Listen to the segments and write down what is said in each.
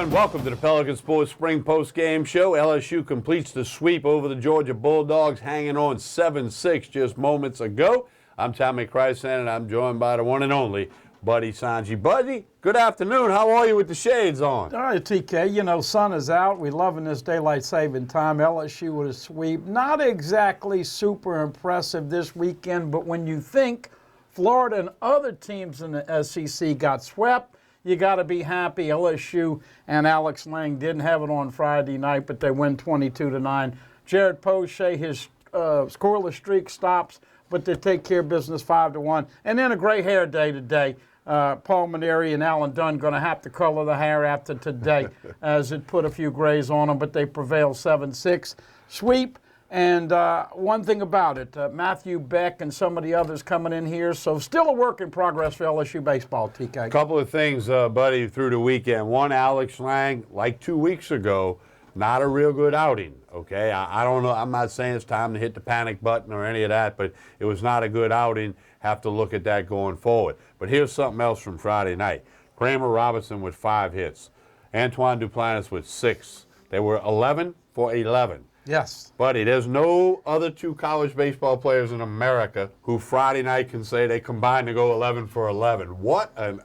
everyone. Welcome to the Pelican Sports Spring Post Game Show. LSU completes the sweep over the Georgia Bulldogs, hanging on 7-6 just moments ago. I'm Tommy Krysan, and I'm joined by the one and only Buddy Sanji. Buddy, good afternoon. How are you with the shades on? All right, TK. You know, sun is out. We're loving this daylight saving time. LSU with a sweep. Not exactly super impressive this weekend, but when you think Florida and other teams in the SEC got swept, you got to be happy. LSU and Alex Lang didn't have it on Friday night, but they win 22-9. Jared Poche, his scoreless streak stops, but they take care of business 5-1. And then a gray hair day today. Paul Maneri and Alan Dunn going to have to color the hair after today as it put a few grays on them, but they prevail 7-6. Sweep. And one thing about it, Matthew Beck and some of the others coming in here, so still a work in progress for LSU baseball, TK. A couple of things, Buddy, through the weekend. One, Alex Lang, like 2 weeks ago, not a real good outing, okay? I don't know. I'm not saying it's time to hit the panic button or any of that, but it was not a good outing. Have to look at that going forward. But here's something else from Friday night. Kramer Robinson with 5 hits. Antoine Duplantis with 6. They were 11 for 11. Yes. Buddy, there's no other 2 college baseball players in America who Friday night can say they combined to go 11 for 11. What an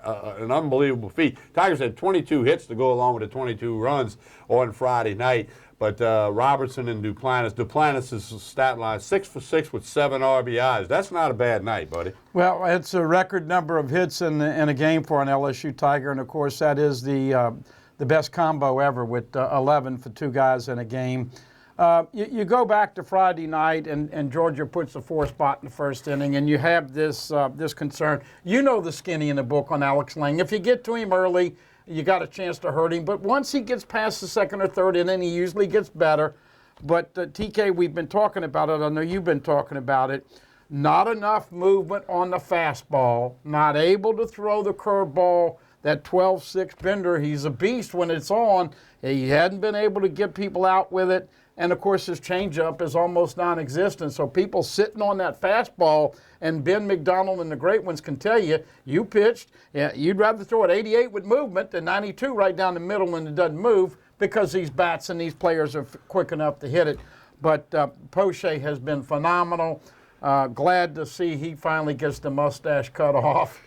unbelievable feat. Tigers had 22 hits to go along with the 22 runs on Friday night. But Robertson and Duplantis' stat line, 6 for 6 with 7 RBIs. That's not a bad night, buddy. Well, it's a record number of hits in a game for an LSU Tiger, and of course that is the best combo ever with 11 for 2 guys in a game. You go back to Friday night, and Georgia puts the 4 spot in the first inning, and you have this concern. You know the skinny in the book on Alex Lang. If you get to him early, you got a chance to hurt him. But once he gets past the second or third inning, he usually gets better. But TK, we've been talking about it. I know you've been talking about it. Not enough movement on the fastball. Not able to throw the curveball. That 12-6 bender, he's a beast when it's on. He hadn't been able to get people out with it. And, of course, his changeup is almost non-existent. So people sitting on that fastball, and Ben McDonald and the great ones can tell you, you pitched, you'd rather throw at 88 with movement than 92 right down the middle and it doesn't move because these bats and these players are quick enough to hit it. But Poche has been phenomenal. Glad to see he finally gets the mustache cut off.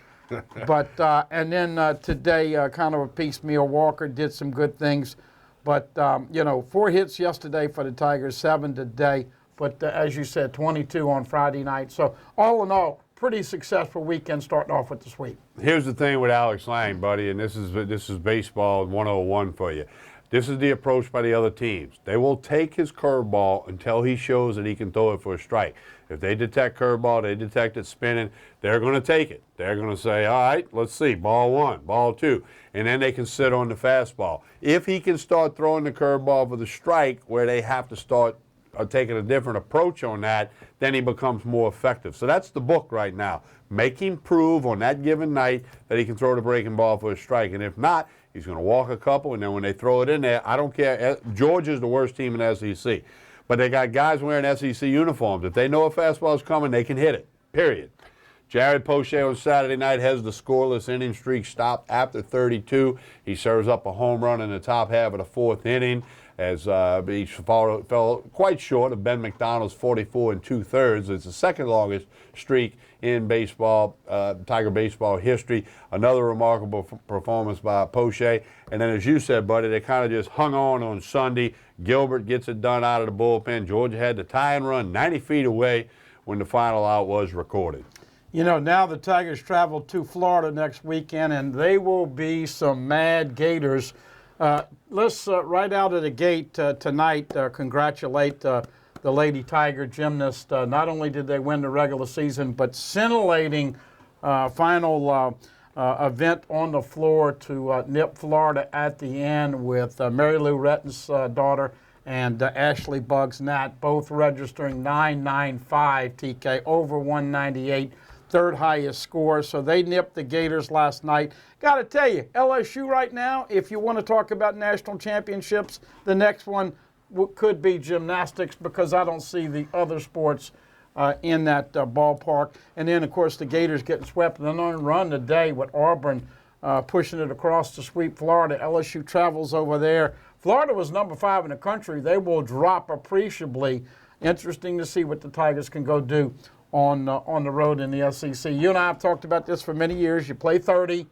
But and then today, kind of a piecemeal. Walker did some good things. But, 4 hits yesterday for the Tigers, 7 today. But as you said, 22 on Friday night. So all in all, pretty successful weekend starting off with the sweep. Here's the thing with Alex Lang, buddy, and this is baseball 101 for you. This is the approach by the other teams. They will take his curveball until he shows that he can throw it for a strike. If they detect curveball, they detect it spinning, they're going to take it. They're going to say, all right, let's see, ball 1, ball 2. And then they can sit on the fastball. If he can start throwing the curveball for the strike where they have to start taking a different approach on that, then he becomes more effective. So that's the book right now. Make him prove on that given night that he can throw the breaking ball for a strike. And if not, he's going to walk a couple, and then when they throw it in there, I don't care. Georgia's the worst team in the SEC. But they got guys wearing SEC uniforms. If they know a fastball is coming, they can hit it, period. Jared Poche on Saturday night has the scoreless inning streak stopped after 32. He serves up a home run in the top half of the 4th inning as he fell quite short of Ben McDonald's 44 2/3. It's the second longest streak in baseball, Tiger baseball history. Another remarkable performance by Poche. And then, as you said, buddy, they kind of just hung on Sunday. Gilbert gets it done out of the bullpen. Georgia had to tie and run 90 feet away when the final out was recorded. You know, now the Tigers travel to Florida next weekend, and they will be some mad Gators. Let's, right out of the gate tonight, congratulate the Lady Tiger gymnast. Not only did they win the regular season, but scintillating final event on the floor to nip Florida at the end with Mary Lou Retton's daughter and Ashley Bugs Nat, both registering 995 TK, over 198. 3rd highest score. So they nipped the Gators last night. Got to tell you, LSU right now, if you want to talk about national championships, the next one could be gymnastics because I don't see the other sports in that ballpark. And then, of course, the Gators getting swept. And then on run today with Auburn pushing it across to sweep Florida. LSU travels over there. Florida was number 5 in the country. They will drop appreciably. Interesting to see what the Tigers can go do on the road in the SEC. You and I have talked about this for many years. You play 30,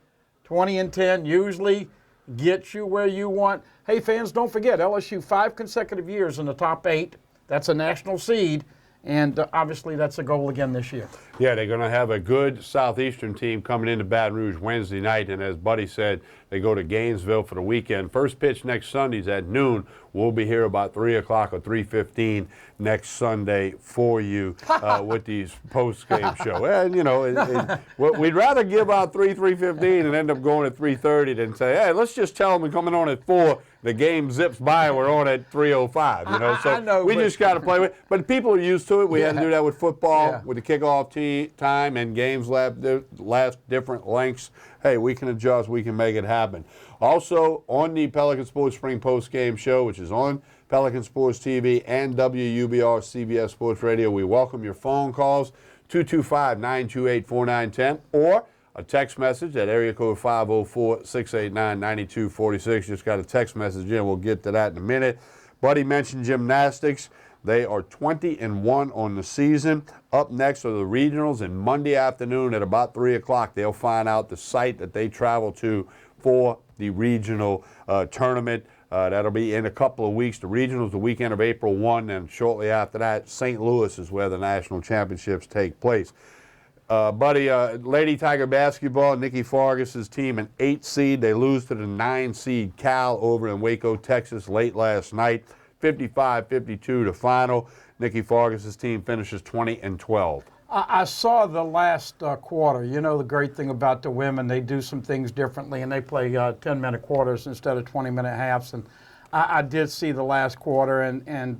20 and 10 usually gets you where you want. Hey, fans, don't forget, LSU 5 consecutive years in the top 8. That's a national seed. And obviously, that's a goal again this year. Yeah, they're going to have a good Southeastern team coming into Baton Rouge Wednesday night. And as Buddy said, they go to Gainesville for the weekend. First pitch next Sunday's at noon. We'll be here about 3 o'clock or 3:15 next Sunday for you with these post-game show. And, you know, we'd rather give out 3:15 and end up going at 3:30 than say, hey, let's just tell them we're coming on at 4. The game zips by and we're on at 3:05, you know. So I know, we just got to play with it. But people are used to it. We had to do that with football, with the kickoff time and games last different lengths. Hey, we can adjust. We can make it happen. Also, on the Pelican Sports Spring Post Game Show, which is on Pelican Sports TV and WUBR CBS Sports Radio, we welcome your phone calls, 225-928-4910, or a text message at area code 504-689-9246. Just got a text message in. We'll get to that in a minute. Buddy mentioned gymnastics. They are 20-1 on the season. Up next are the regionals, and Monday afternoon at about 3 o'clock, they'll find out the site that they travel to for the regional tournament. That'll be in a couple of weeks. The regionals the weekend of April 1, and shortly after that, St. Louis is where the national championships take place. Buddy, Lady Tiger basketball, Nikki Fargas's team, an 8 seed. They lose to the 9 seed Cal over in Waco, Texas, late last night. 55-52 to final. Nikki Fargas's team finishes 20-12. I saw the last quarter. You know, the great thing about the women, they do some things differently, and they play 10-minute quarters instead of 20-minute halves. And I did see the last quarter, and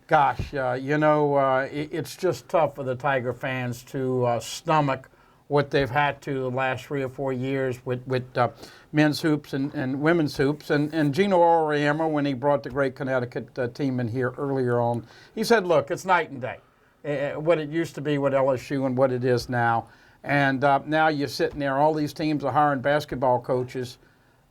gosh, you know, it's just tough for the Tiger fans to stomach what they've had to the last 3 or 4 years with men's hoops and women's hoops. And Gino Auriemma, when he brought the great Connecticut team in here earlier on, he said, look, it's night and day. What it used to be with LSU and what it is now. And now you're sitting there, all these teams are hiring basketball coaches.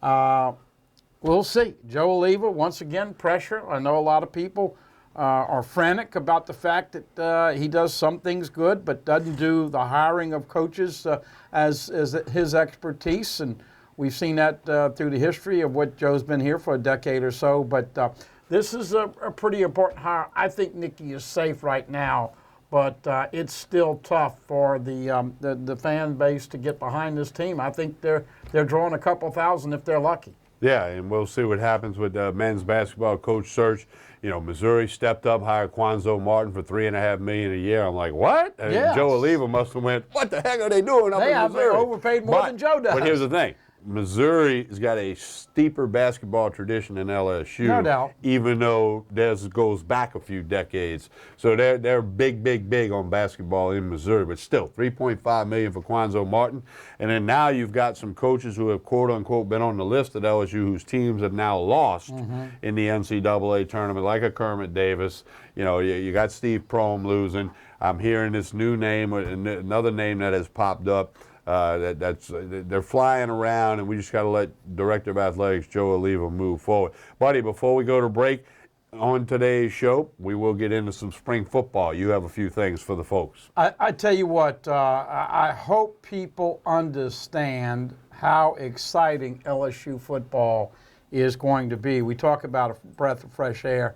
We'll see. Joe Oliva, once again, pressure. I know a lot of people are frantic about the fact that he does some things good, but doesn't do the hiring of coaches as his expertise. And we've seen that through the history of what Joe's been here for a decade or so. But this is a pretty important hire. I think Nikki is safe right now, but it's still tough for the fan base to get behind this team. I think they're drawing a couple thousand if they're lucky. Yeah, and we'll see what happens with men's basketball coach search. You know, Missouri stepped up, hired Quanzo Martin for $3.5 million a year. I'm like, what? And Joe Oliva must have went, what the heck are they doing up in Missouri? They overpaid more than Joe does. But here's the thing. Missouri has got a steeper basketball tradition than LSU. No doubt. Even though theirs goes back a few decades. So they're big on basketball in Missouri. But still, $3.5 million for Quanzo Martin. And then now you've got some coaches who have, quote unquote, been on the list at LSU whose teams have now lost in the NCAA tournament, like a Kermit Davis. You know, you got Steve Prohm losing. I'm hearing this new name, another name that has popped up. They're flying around, and we just got to let Director of Athletics Joe Oliva move forward. Buddy, before we go to break on today's show, we will get into some spring football. You have a few things for the folks. I tell you what, I hope people understand how exciting LSU football is going to be. We talk about a breath of fresh air.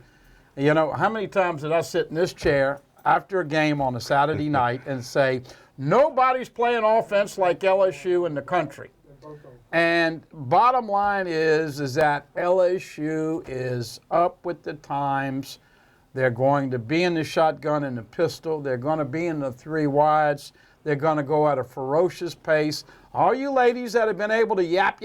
You know, how many times did I sit in this chair after a game on a Saturday night and say, nobody's playing offense like LSU in the country. And bottom line is that LSU is up with the times. They're going to be in the shotgun and the pistol. They're going to be in the 3 wides. They're going to go at a ferocious pace. All you ladies that have been able to yap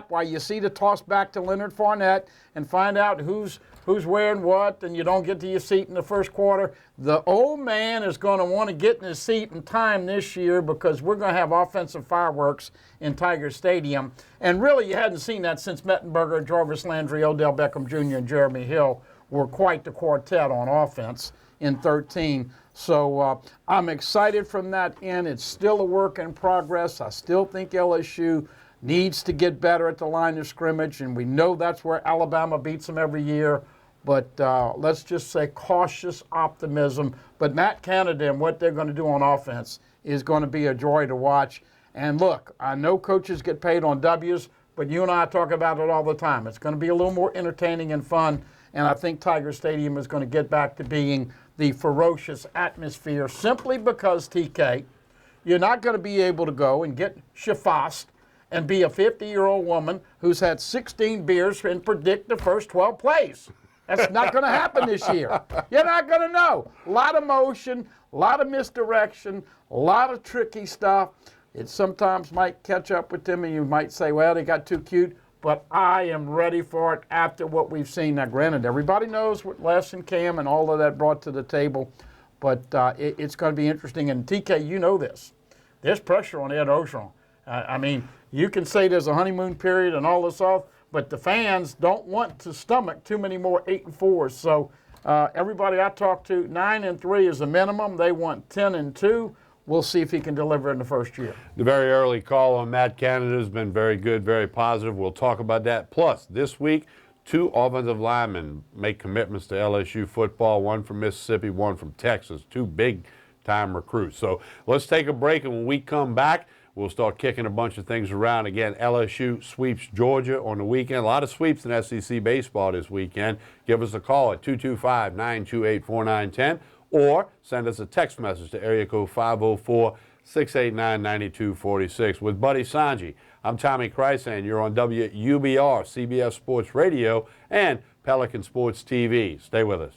while you see the toss back to Leonard Fournette and find out who's wearing what, and you don't get to your seat in the first quarter, the old man is going to want to get in his seat in time this year because we're going to have offensive fireworks in Tiger Stadium. And really, you hadn't seen that since Mettenberger, Jarvis Landry, Odell Beckham Jr., and Jeremy Hill were quite the quartet on offense in 13. So I'm excited from that end. It's still a work in progress. I still think LSU needs to get better at the line of scrimmage, and we know that's where Alabama beats them every year. But let's just say cautious optimism. But Matt Canada and what they're going to do on offense is going to be a joy to watch. And look, I know coaches get paid on W's, but you and I talk about it all the time. It's going to be a little more entertaining and fun, and I think Tiger Stadium is going to get back to being the ferocious atmosphere simply because, TK, you're not going to be able to go and get shafast and be a 50-year-old woman who's had 16 beers and predict the first 12 plays. That's not going to happen this year. You're not going to know. A lot of motion, a lot of misdirection, a lot of tricky stuff. It sometimes might catch up with them, and you might say, well, they got too cute. But I am ready for it after what we've seen. Now, granted, everybody knows what Les and Cam and all of that brought to the table, but it's going to be interesting. And, TK, you know this. There's pressure on Ed Orgeron. I mean, you can say there's a honeymoon period and all this stuff, but the fans don't want to stomach too many more 8-4s. So everybody I talk to, 9-3 is the minimum. They want 10-2. We'll see if he can deliver in the first year. The very early call on Matt Canada has been very good, very positive. We'll talk about that. Plus, this week, 2 offensive linemen make commitments to LSU football, one from Mississippi, one from Texas, 2 big-time recruits. So let's take a break, and when we come back, we'll start kicking a bunch of things around. Again, LSU sweeps Georgia on the weekend. A lot of sweeps in SEC baseball this weekend. Give us a call at 225-928-4910 or send us a text message to area code 504-689-9246. With Buddy Sanji, I'm Tommy Krysan. You're on WUBR, CBS Sports Radio, and Pelican Sports TV. Stay with us.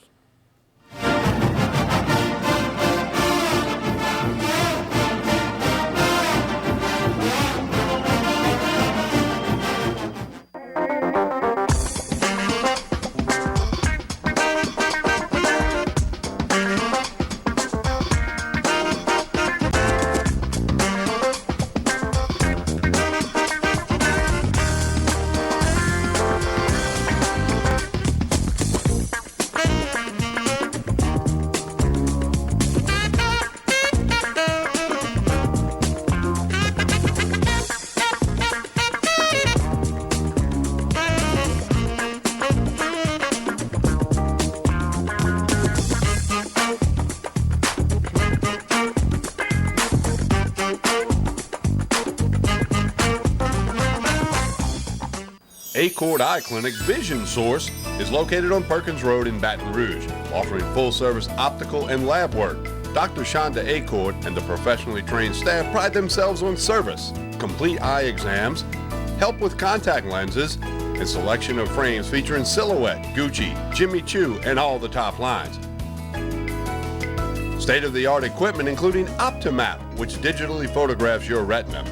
Acord Eye Clinic Vision Source is located on Perkins Road in Baton Rouge, offering full-service optical and lab work. Dr. Shonda Acord and the professionally trained staff pride themselves on service, complete eye exams, help with contact lenses, and selection of frames featuring Silhouette, Gucci, Jimmy Choo, and all the top lines. State-of-the-art equipment including Optimap, which digitally photographs your retina.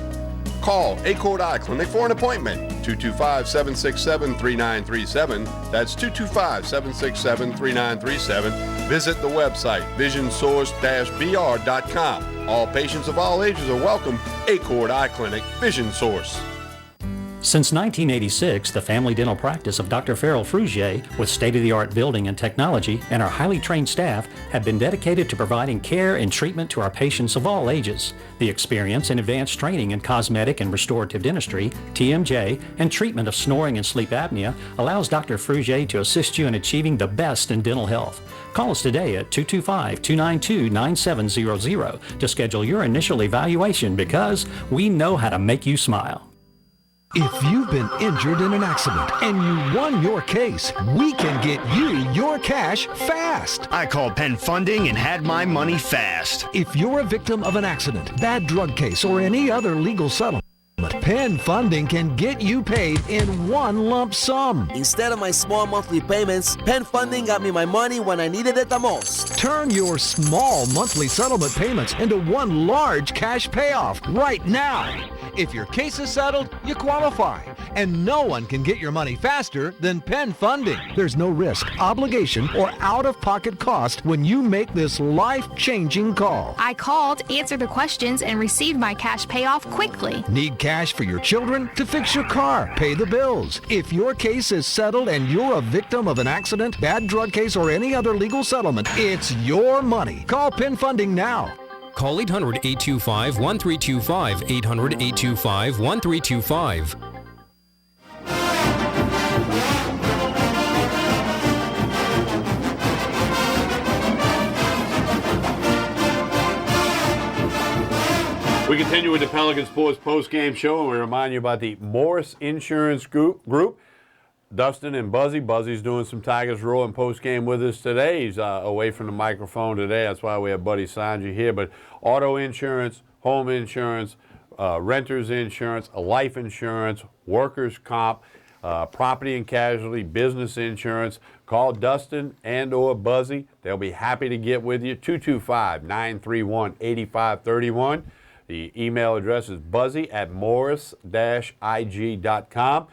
Call Acord Eye Clinic for an appointment, 225-767-3937. That's 225-767-3937. Visit the website, visionsource-br.com. All patients of all ages are welcome. Acord Eye Clinic, Vision Source. Since 1986, the family dental practice of Dr. Farrell Frugier, with state-of-the-art building and technology, and our highly trained staff, have been dedicated to providing care and treatment to our patients of all ages. The experience and advanced training in cosmetic and restorative dentistry, TMJ, and treatment of snoring and sleep apnea allows Dr. Frugier to assist you in achieving the best in dental health. Call us today at 225-292-9700 to schedule your initial evaluation, because we know how to make you smile. If you've been injured in an accident and you won your case, we can get you your cash fast. I called Penn Funding and had my money fast. If you're a victim of an accident, bad drug case, or any other legal settlement, Penn Funding can get you paid in one lump sum. Instead of my small monthly payments, Penn Funding got me my money when I needed it the most. Turn your small monthly settlement payments into one large cash payoff right now. If your case is settled, you qualify. And no one can get your money faster than Penn Funding. There's no risk, obligation, or out-of-pocket cost when you make this life-changing call. I called, answered the questions, and received my cash payoff quickly. Need cash for your children? To fix your car, pay the bills. If your case is settled and you're a victim of an accident, bad drug case, or any other legal settlement, it's your money. Call Penn Funding now. Call 800-825-1325, 800-825-1325. We continue with the Pelican Sports post-game show, and we remind you about the Morris Insurance Group. Dustin and Buzzy. Buzzy's doing some Tigers rolling post-game with us today. He's away from the microphone today. That's why we have Buddy Sanji here. But auto insurance, home insurance, renter's insurance, life insurance, workers' comp, property and casualty, business insurance. Call Dustin and or Buzzy. They'll be happy to get with you. 225-931-8531. The email address is buzzy@morris-ig.com.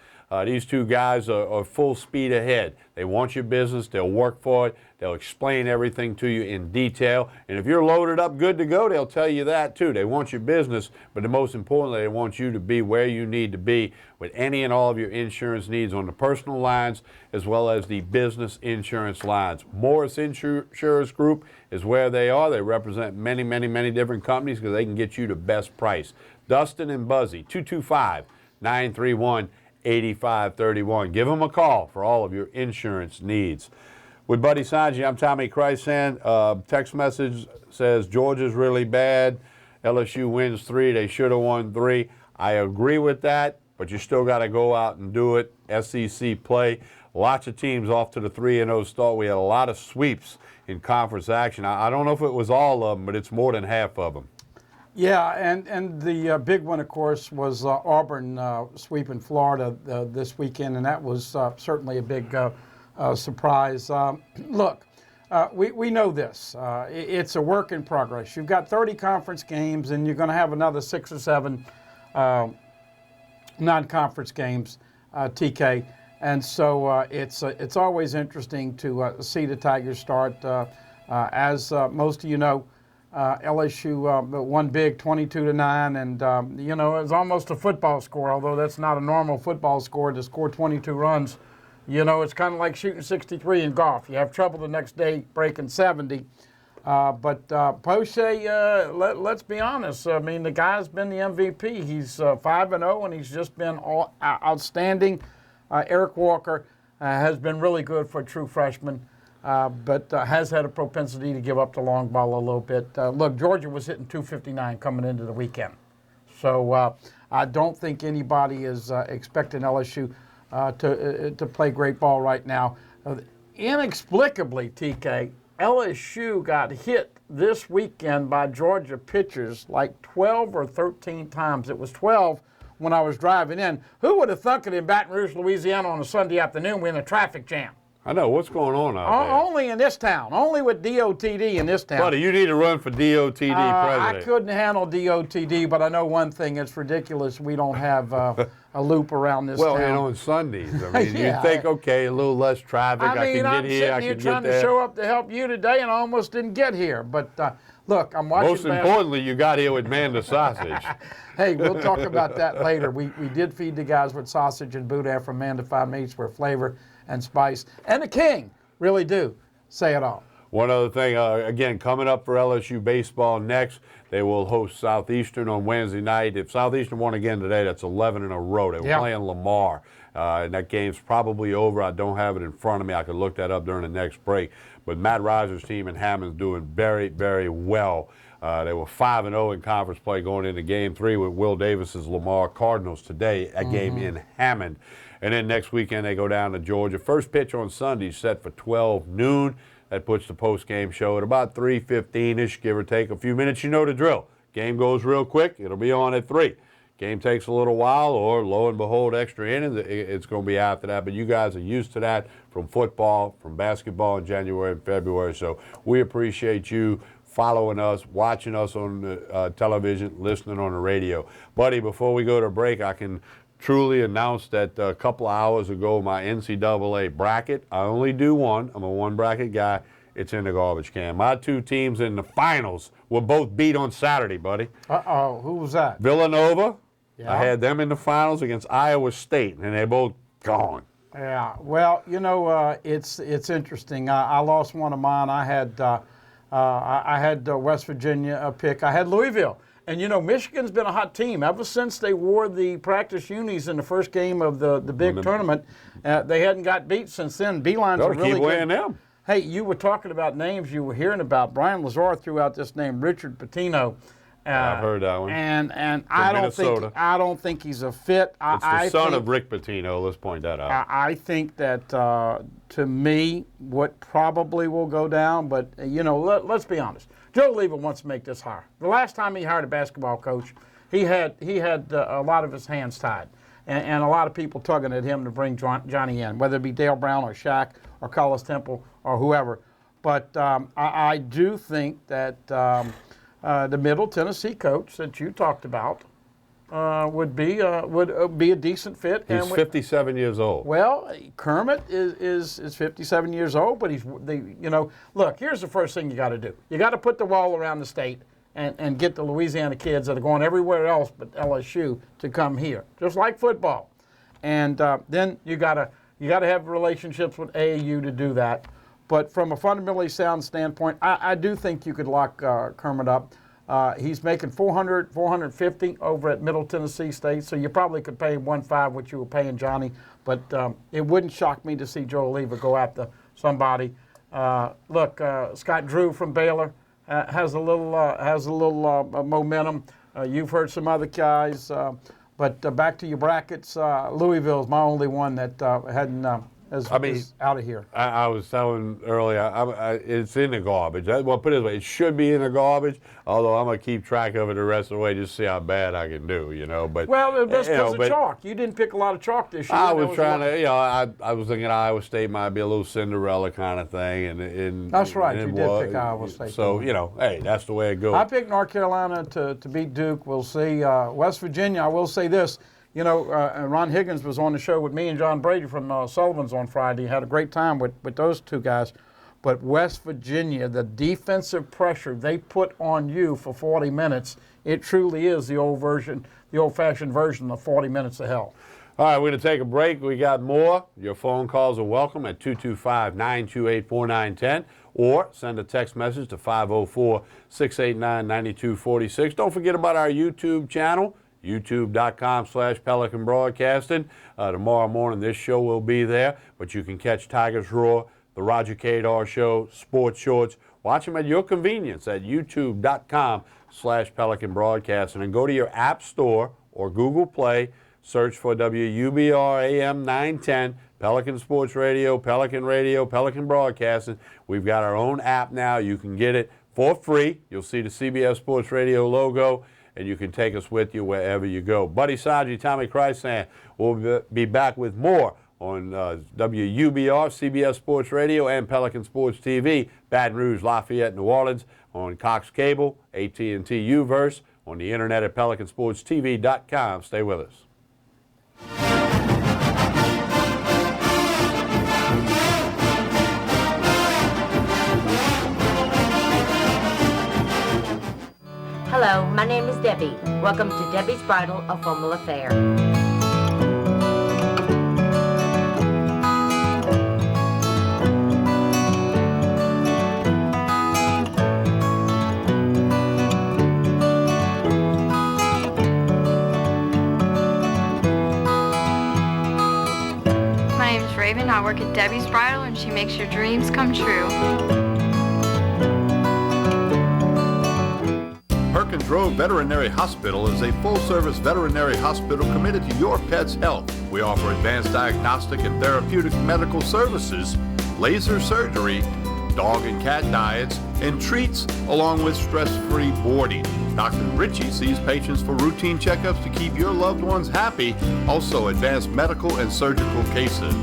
These two guys are full speed ahead. They want your business. They'll work for it. They'll explain everything to you in detail. And if you're loaded up, good to go, they'll tell you that too. They want your business, but the most importantly, they want you to be where you need to be with any and all of your insurance needs on the personal lines as well as the business insurance lines. Morris Insurance Group is where they are. They represent many, many, many different companies because they can get you the best price. Dustin and Buzzy, 225-931-8531. Give them a call for all of your insurance needs. With Buddy Sanji, I'm Tommy Chrysan. Text message says Georgia's really bad. LSU wins 3. They should have won 3. I agree with that, but you still got to go out and do it. SEC play. Lots of teams off to the 3-0 start. We had a lot of sweeps in conference action. I don't know if it was all of them, but it's more than half of them. Yeah, and the big one, of course, was Auburn sweeping Florida this weekend, and that was certainly a big surprise. Look, we know this. It's a work in progress. You've got 30 conference games, and you're going to have another 6 or 7 non-conference games, TK. And so it's always interesting to see the Tigers start. As most of you know, LSU won big 22-9, and you know, it was almost a football score, although that's not a normal football score to score 22 runs. You know, it's kind of like shooting 63 in golf. You have trouble the next day breaking 70. But Poche, let's be honest. I mean, the guy's been the MVP. He's 5-0, and he's just been outstanding. Eric Walker has been really good for a true freshman. But has had a propensity to give up the long ball a little bit. Look, Georgia was hitting 259 coming into the weekend. So I don't think anybody is expecting LSU to play great ball right now. Inexplicably, TK, LSU got hit this weekend by Georgia pitchers like 12 or 13 times. It was 12 when I was driving in. Who would have thunk it in Baton Rouge, Louisiana on a Sunday afternoon? We're in a traffic jam. I know. What's going on out there? Only in this town. Only with DOTD in this town. Buddy, you need to run for DOTD president. I couldn't handle DOTD, but I know one thing. It's ridiculous we don't have a loop around this town. Well, and on Sundays. I mean, Yeah. you think, okay, a little less traffic. I can I'm get here, sitting I here can trying get there. to show up to help you today, and I almost didn't get here. But look, I'm watching. Most importantly, you got here with Manda sausage. Hey, we'll talk about that later. We did feed the guys with sausage and boudin from Manda 5 Meats for flavor and spice. And the king really do say it all. One other thing, again, coming up for LSU baseball next, they will host Southeastern on Wednesday night. If Southeastern won again today, that's 11 in a row. They were playing Lamar, and that game's probably over. I don't have it in front of me. I could look that up during the next break. But Matt Riser's team in Hammond's doing very, very well. They were 5-0 in conference play going into Game 3 with Will Davis's Lamar Cardinals today, a game in Hammond. And then next weekend they go down to Georgia. First pitch on Sunday set for 12 noon. That puts the post-game show at about 3:15-ish, give or take a few minutes. You know the drill. Game goes real quick. It'll be on at 3. Game takes a little while, or lo and behold, extra innings. It's going to be after that. But you guys are used to that from football, from basketball in January and February. So we appreciate you following us, watching us on the television, listening on the radio. Buddy, before we go to break, I can truly announce that a couple of hours ago, my NCAA bracket, I only do one. I'm a one bracket guy. It's in the garbage can. My 2 teams in the finals were both beat on Saturday, buddy. Uh-oh, who was that? Villanova. Yeah. I had them in the finals against Iowa State, and they're both gone. Yeah, well, you know, it's interesting. I lost one of mine. I had I had West Virginia pick. I had Louisville. And, you know, Michigan's been a hot team. Ever since they wore the practice unis in the first game of the big tournament, they hadn't got beat since then. Beeline's a really keep good. weighing them. Hey, you were talking about names you were hearing about. Brian Lazar threw out this name, Richard Pitino. I've heard that one. And I don't think he's a fit. It's the son of Rick Pitino. Let's point that out. I think that to me, what probably will go down, but you know, let's be honest. Joe Lever wants to make this hire. The last time he hired a basketball coach, he had a lot of his hands tied, and a lot of people tugging at him to bring Johnny in, whether it be Dale Brown or Shaq or Collis Temple or whoever. But I do think that the Middle Tennessee coach that you talked about would be a decent fit. He's 57 years old. Well, Kermit is 57 years old, but look, here's the first thing you got to do. You got to put the wall around the state and get the Louisiana kids that are going everywhere else but LSU to come here, just like football. And then you got to have relationships with AAU to do that. But from a fundamentally sound standpoint, I do think you could lock Kermit up. He's making $400, $450 over at Middle Tennessee State, so you probably could pay him $1.5 what you were paying Johnny. But it wouldn't shock me to see Joe Lever go after somebody. Look, Scott Drew from Baylor has a little momentum. You've heard some other guys, but back to your brackets. Louisville is my only one that hadn't. Is out of here. I was telling earlier, it's in the garbage. Well, put it this way, it should be in the garbage, although I'm going to keep track of it the rest of the way just to see how bad I can do, you know. But well, that's because of chalk. You didn't pick a lot of chalk this year. I was trying to, I was thinking Iowa State might be a little Cinderella kind of thing. And that's right, you did pick Iowa State. So, hey, that's the way it goes. I picked North Carolina to beat Duke. We'll see. West Virginia, I will say this. You know, Ron Higgins was on the show with me and John Brady from Sullivan's on Friday. Had a great time with those two guys. But West Virginia, the defensive pressure they put on you for 40 minutes, it truly is the old-fashioned version of 40 minutes of hell. All right, we're going to take a break. We got more. Your phone calls are welcome at 225-928-4910 or send a text message to 504-689-9246. Don't forget about our YouTube channel, youtube.com/Pelican Broadcasting. Tomorrow morning, this show will be there, but you can catch Tigers Roar, the Roger Kadar Show, Sports Shorts. Watch them at your convenience at youtube.com/Pelican Broadcasting, and go to your App Store or Google Play, search for WUBR AM 910, Pelican Sports Radio, Pelican Broadcasting. We've got our own app now. You can get it for free. You'll see the CBS Sports Radio logo, and you can take us with you wherever you go. Buddy Saji, Tommy Chrysan will be back with more on WUBR, CBS Sports Radio, and Pelican Sports TV, Baton Rouge, Lafayette, New Orleans, on Cox Cable, AT&T UVerse, on the internet at PelicanSportsTV.com. Stay with us. Hello, my name is Debbie. Welcome to Debbie's Bridal, a Formal Affair. My name is Raven. I work at Debbie's Bridal, and she makes your dreams come true. Perkins Road Veterinary Hospital is a full-service veterinary hospital committed to your pet's health. We offer advanced diagnostic and therapeutic medical services, laser surgery, dog and cat diets, and treats, along with stress-free boarding. Dr. Ritchie sees patients for routine checkups to keep your loved ones happy, also advanced medical and surgical cases.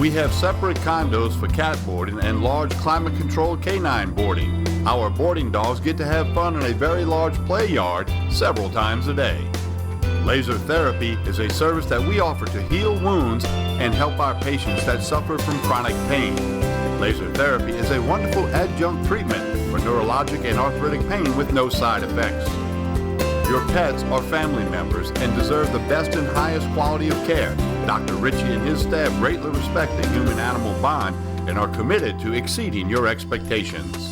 We have separate condos for cat boarding and large climate-controlled canine boarding. Our boarding dogs get to have fun in a very large play yard several times a day. Laser therapy is a service that we offer to heal wounds and help our patients that suffer from chronic pain. Laser therapy is a wonderful adjunct treatment for neurologic and arthritic pain with no side effects. Your pets are family members and deserve the best and highest quality of care. Dr. Ritchie and his staff greatly respect the human-animal bond and are committed to exceeding your expectations.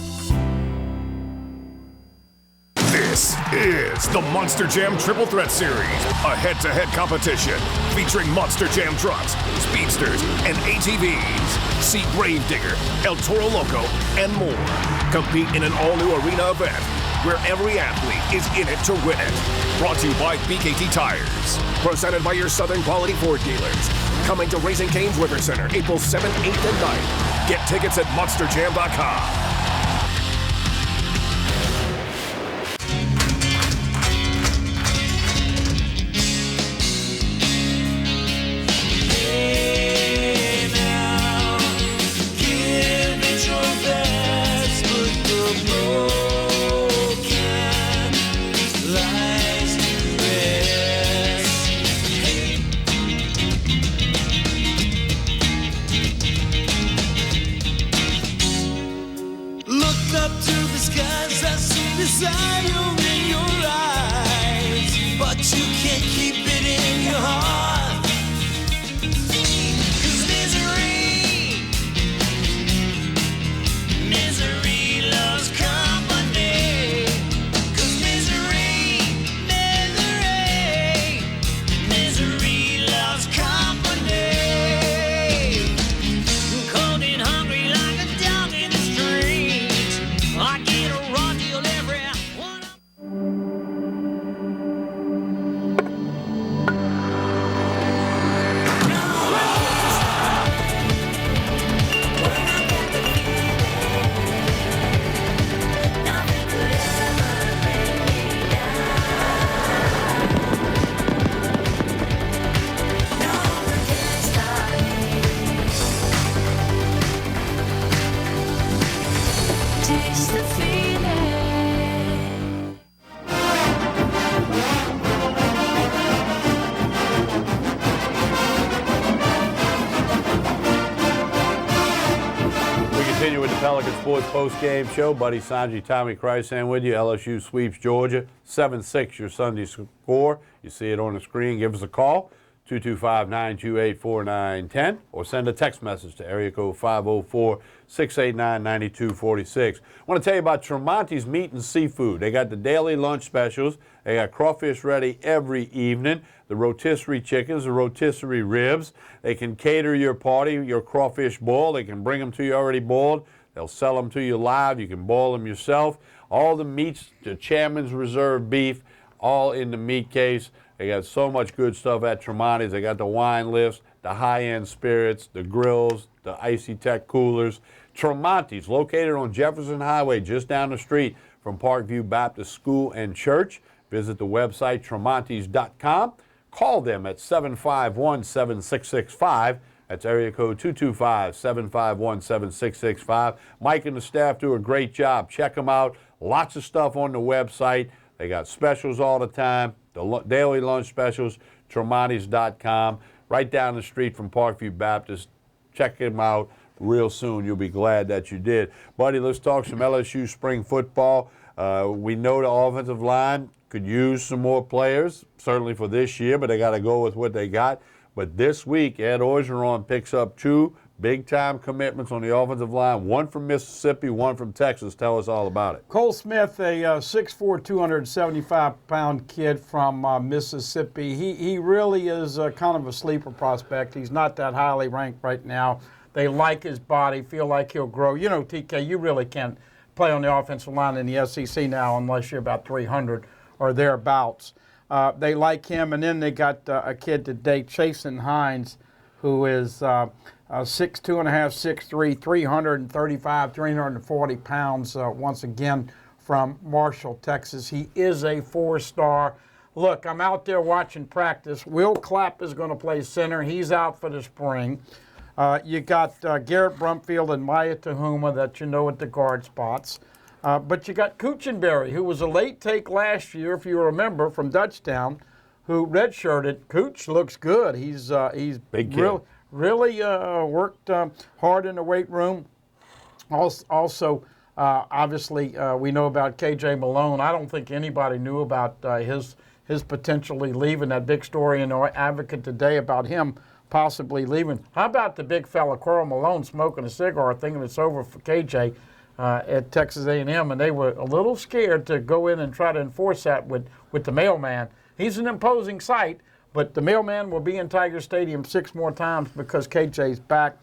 It's the Monster Jam Triple Threat Series, a head-to-head competition featuring Monster Jam trucks, speedsters, and ATVs. See Gravedigger, El Toro Loco, and more. Compete in an all-new arena event where every athlete is in it to win it. Brought to you by BKT Tires. Presented by your Southern Quality Ford dealers. Coming to Raising Cane's River Center, April 7th, 8th, and 9th. Get tickets at monsterjam.com. Sports post-game show. Buddy Sanji, Tommy Chrysan with you. LSU sweeps Georgia 7-6 your Sunday score. You see it on the screen. Give us a call, 225-928-4910, or send a text message to area code 504-689-9246. I want to tell you about Tremonti's Meat and Seafood. They got the daily lunch specials. They got crawfish ready every evening. The rotisserie chickens, the rotisserie ribs. They can cater your party, your crawfish boil. They can bring them to you already boiled. They'll sell them to you live. You can boil them yourself. All the meats, the Chairman's Reserve beef, all in the meat case. They got so much good stuff at Tremonti's. They got the wine lifts, the high-end spirits, the grills, the Icy Tech coolers. Tremonti's, located on Jefferson Highway, just down the street from Parkview Baptist School and Church. Visit the website, tremontis.com. Call them at 751-7665. That's area code 225-751-7665. Mike and the staff do a great job. Check them out. Lots of stuff on the website. They got specials all the time. The daily lunch specials, tremontis.com. Right down the street from Parkview Baptist. Check them out real soon. You'll be glad that you did. Buddy, let's talk some LSU spring football. We know the offensive line could use some more players, certainly for this year, but they got to go with what they got. But this week, Ed Orgeron picks up two big-time commitments on the offensive line, one from Mississippi, one from Texas. Tell us all about it. Cole Smith, a 6'4", 275-pound kid from Mississippi. He really is kind of a sleeper prospect. He's not that highly ranked right now. They like his body, feel like he'll grow. You know, TK, you really can't play on the offensive line in the SEC now unless you're about 300 or thereabouts. They like him, and then they got a kid today, Chasen Hines, who is 6'2", 6'3", 335, 340 pounds, once again from Marshall, Texas. He is a four-star. Look, I'm out there watching practice. Will Clapp is going to play center. He's out for the spring. You got Garrett Brumfield and Maya Tahuma that you know at the guard spots. But you got Kuchenberry, who was a late take last year, if you remember, from Dutchtown, who redshirted. Cooch looks good. He's Big really worked hard in the weight room. Also, obviously, we know about KJ Malone. I don't think anybody knew about his potentially leaving. That big story in our Advocate today about him possibly leaving. How about the big fella, Carl Malone, smoking a cigar, thinking it's over for KJ? at Texas A&M, and they were a little scared to go in and try to enforce that with the mailman. He's an imposing sight, but the mailman will be in Tiger Stadium 6 more times because KJ's back.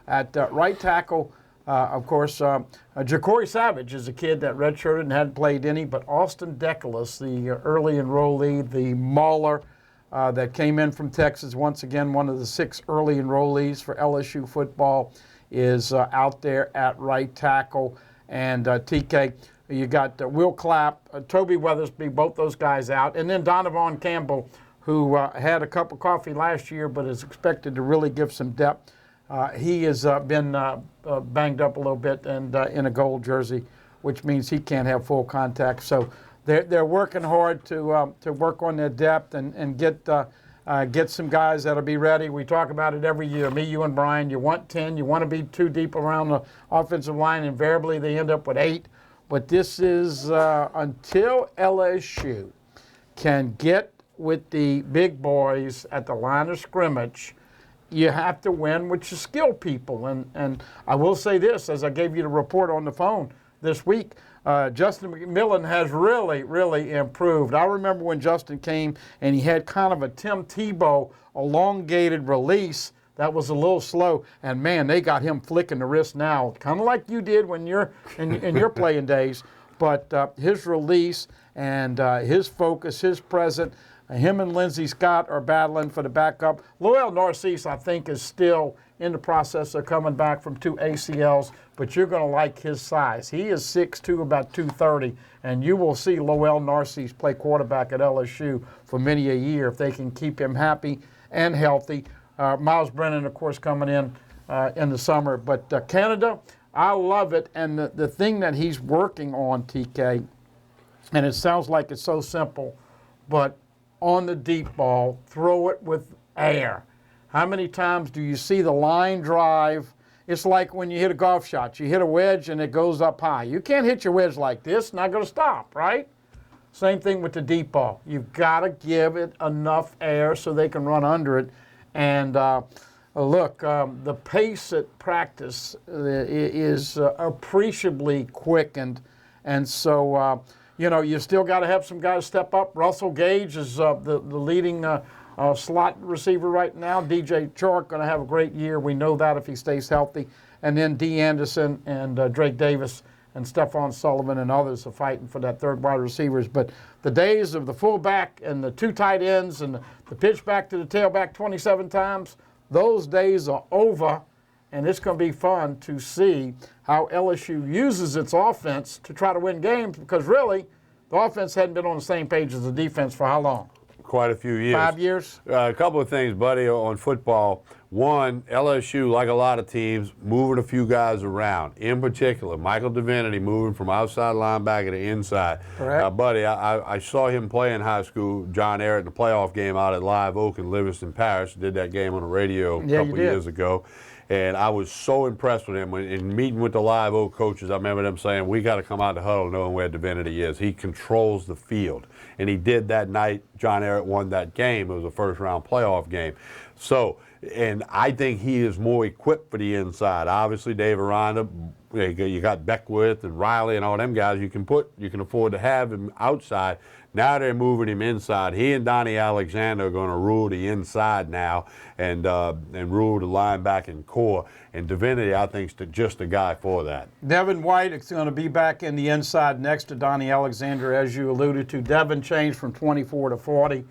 At right tackle, of course, Ja'Cory Savage is a kid that redshirted and hadn't played any, but Austin Deculus, the early enrollee, the Mauler that came in from Texas, once again one of the 6 early enrollees for LSU football, is out there at right tackle. And TK, you got Will Clapp, Toby Weathersby, both those guys out. And then Donovan Campbell, who had a cup of coffee last year but is expected to really give some depth. He has been banged up a little bit and in a gold jersey, which means he can't have full contact. So they're working hard to work on their depth and get some guys that'll be ready. We talk about it every year. Me, you, and Brian. You want 10. You want to be too deep around the offensive line. Invariably, they end up with 8. But this is until LSU can get with the big boys at the line of scrimmage, you have to win with your skill people. And I will say this, as I gave you the report on the phone this week, Justin McMillan has really, really improved. I remember when Justin came and he had kind of a Tim Tebow elongated release that was a little slow. And, man, they got him flicking the wrist now, kind of like you did when you're in your playing days. But his release and his focus, his presence, him and Lindsey Scott are battling for the backup. Lowell Narcisse, I think, is still in the process of coming back from 2 ACLs, but you're going to like his size. He is 6'2", about 230, and you will see Lowell Narcisse play quarterback at LSU for many a year if they can keep him happy and healthy. Miles Brennan, of course, coming in the summer. But Canada, I love it, and the thing that he's working on, TK, and it sounds like it's so simple, but on the deep ball, throw it with air. How many times do you see the line drive? It's like when you hit a golf shot. You hit a wedge and it goes up high. You can't hit your wedge like this, not going to stop, right? Same thing with the deep ball. You've got to give it enough air so they can run under it. And look, the pace at practice is appreciably quickened. And so, you still got to have some guys step up. Russell Gage is the leading slot receiver right now. DJ Chark going to have a great year. We know that if he stays healthy. And then D. Anderson and Drake Davis and Stephon Sullivan and others are fighting for that third wide receivers. But the days of the fullback and the 2 tight ends and the pitch back to the tailback 27 times, those days are over. And it's going to be fun to see how LSU uses its offense to try to win games, because really the offense hadn't been on the same page as the defense for how long? Quite a few years. 5 years? A couple of things, buddy, on football. One, LSU, like a lot of teams, moving a few guys around. In particular, Michael Divinity moving from outside linebacker to inside. Correct. Buddy, I saw him play in high school, John Ehret, in the playoff game out at Live Oak in Livingston Parish. Did that game on the radio a couple years ago. And I was so impressed with him. In meeting with the Live Oak coaches, I remember them saying, we got to come out the huddle knowing where Divinity is. He controls the field. And he did that night. John Ehret won that game. It was a first-round playoff game. So, and I think he is more equipped for the inside. Obviously, Dave Aranda, you got Beckwith and Riley and all them guys you can afford to have him outside. Now they're moving him inside. He and Donnie Alexander are going to rule the inside now and rule the linebacking core. And Divinity, I think, is just the guy for that. Devin White is going to be back in the inside next to Donnie Alexander, as you alluded to. Devin changed from 24 to 40.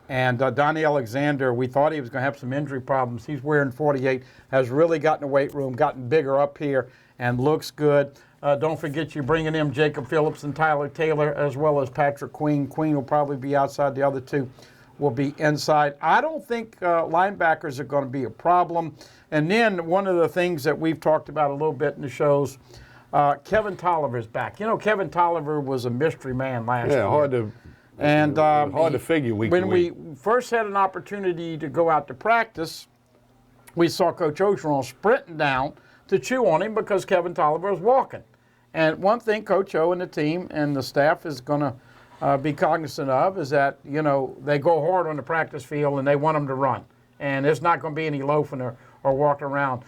And Donnie Alexander, we thought he was going to have some injury problems. He's wearing 48, has really gotten the weight room, gotten bigger up here, and looks good. Don't forget you're bringing in Jacob Phillips and Tyler Taylor, as well as Patrick Queen. Queen will probably be outside. The other 2 will be inside. I don't think linebackers are going to be a problem. And then one of the things that we've talked about a little bit in the shows, Kevin Tolliver's back. Kevin Tolliver was a mystery man last year. Yeah, hard to figure week to week. When we first had an opportunity to go out to practice, we saw Coach Ogeron sprinting down to chew on him because Kevin Tolliver was walking. And one thing Coach O and the team and the staff is going to be cognizant of is that, they go hard on the practice field and they want him to run. And there's not going to be any loafing or walking around.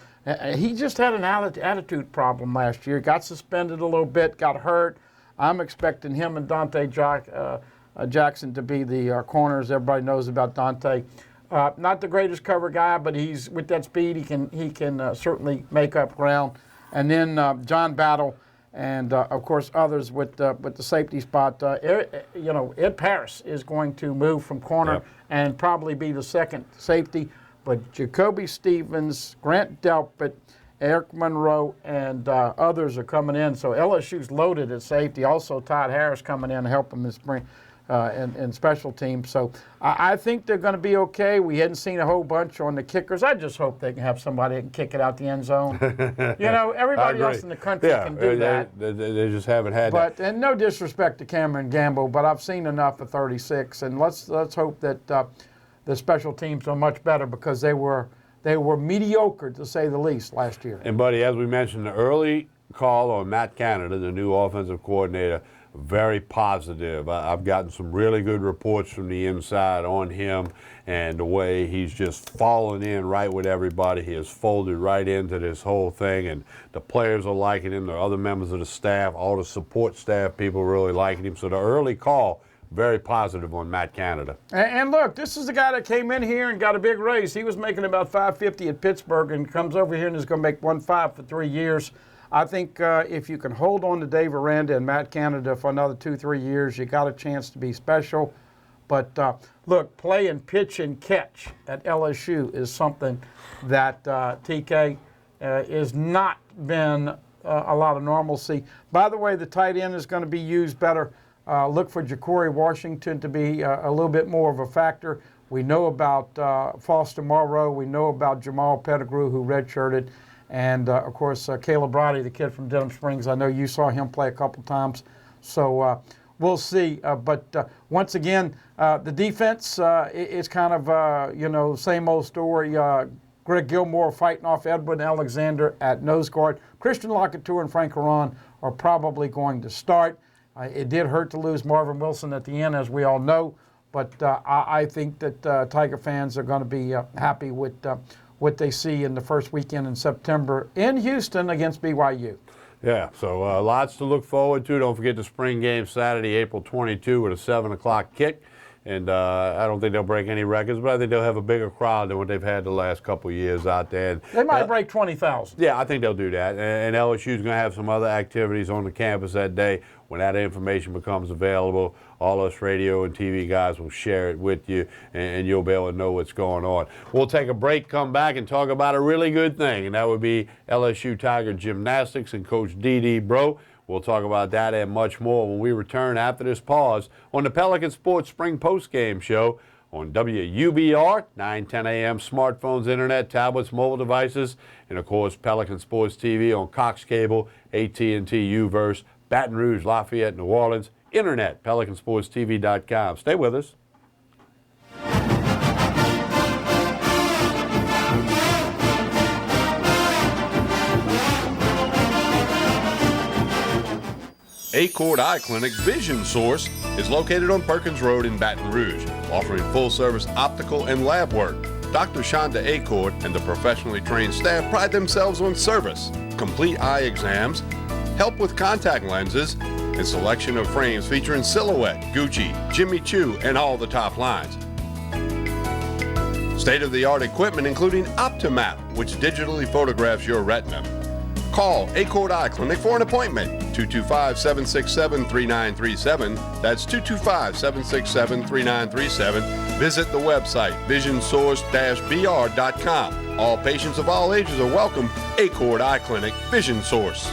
He just had an attitude problem last year. Got suspended a little bit, got hurt. I'm expecting him and Dante Jackson to be the corners. Everybody knows about Dante. Not the greatest cover guy, but he's with that speed, he can certainly make up ground. And then John Battle, and of course others with the safety spot. Ed Paris is going to move from corner and probably be the second safety. But Jacoby Stevens, Grant Delpit, Eric Monroe, and others are coming in. So LSU's loaded at safety. Also Todd Harris coming in to help them this spring. In special teams. So I think they're going to be okay. We hadn't seen a whole bunch on the kickers. I just hope they can have somebody that can kick it out the end zone. Everybody else in the country can do that. They just haven't had that. And no disrespect to Cameron Gamble, but I've seen enough of 36, and let's hope that the special teams are much better, because they were mediocre, to say the least, last year. And, buddy, as we mentioned, the early call on Matt Canada, the new offensive coordinator, very positive. I've gotten some really good reports from the inside on him and the way he's just fallen in right with everybody. He has folded right into this whole thing, and the players are liking him. The other members of the staff, all the support staff people really liking him. So the early call, very positive on Matt Canada. And look, this is the guy that came in here and got a big raise. He was making about $550 at Pittsburgh and comes over here and is going to make $1.5 for 3 years. I think if you can hold on to Dave Aranda and Matt Canada for another 2-3 years, you got a chance to be special. But look, playing pitch and catch at LSU is something that TK has not been a lot of normalcy. By the way, the tight end is going to be used better. Look for Ja'Cory Washington to be a little bit more of a factor. We know about Foster Morrow. We know about Jamal Pettigrew, who redshirted. And, of course, Caleb Roddy, the kid from Denham Springs. I know you saw him play a couple times. So we'll see. But once again, the defense, it's kind of, same old story. Greg Gilmore fighting off Edwin Alexander at nose guard. Christian Locketeur and Frank Haran are probably going to start. It did hurt to lose Marvin Wilson at the end, as we all know. But I think that Tiger fans are going to be happy with what they see in the first weekend in September in Houston against BYU. Yeah, so lots to look forward to. Don't forget the spring game Saturday, April 22 with a 7 o'clock kick. And I don't think they'll break any records, but I think they'll have a bigger crowd than what they've had the last couple of years out there. And, they might break 20,000. Yeah, I think they'll do that. And LSU's going to have some other activities on the campus that day. When that information becomes available, all us radio and TV guys will share it with you, and you'll be able to know what's going on. We'll take a break, come back, and talk about a really good thing, and that would be LSU Tiger Gymnastics and Coach D.D. Bro. We'll talk about that and much more when we return after this pause on the Pelican Sports Spring Postgame Show on WUBR, 9:10 a.m. smartphones, internet, tablets, mobile devices, and, of course, Pelican Sports TV on Cox Cable, AT&T UVerse, Baton Rouge, Lafayette, New Orleans, internet, PelicanSportsTV.com. Stay with us. Acord Eye Clinic Vision Source is located on Perkins Road in Baton Rouge, offering full-service optical and lab work. Dr. Shonda Acord and the professionally trained staff pride themselves on service, complete eye exams, help with contact lenses, and selection of frames featuring Silhouette, Gucci, Jimmy Choo, and all the top lines. State-of-the-art equipment including Optimap, which digitally photographs your retina. Call Acord Eye Clinic for an appointment, 225-767-3937. That's 225-767-3937. Visit the website, visionsource-br.com. All patients of all ages are welcome. Acord Eye Clinic, Vision Source.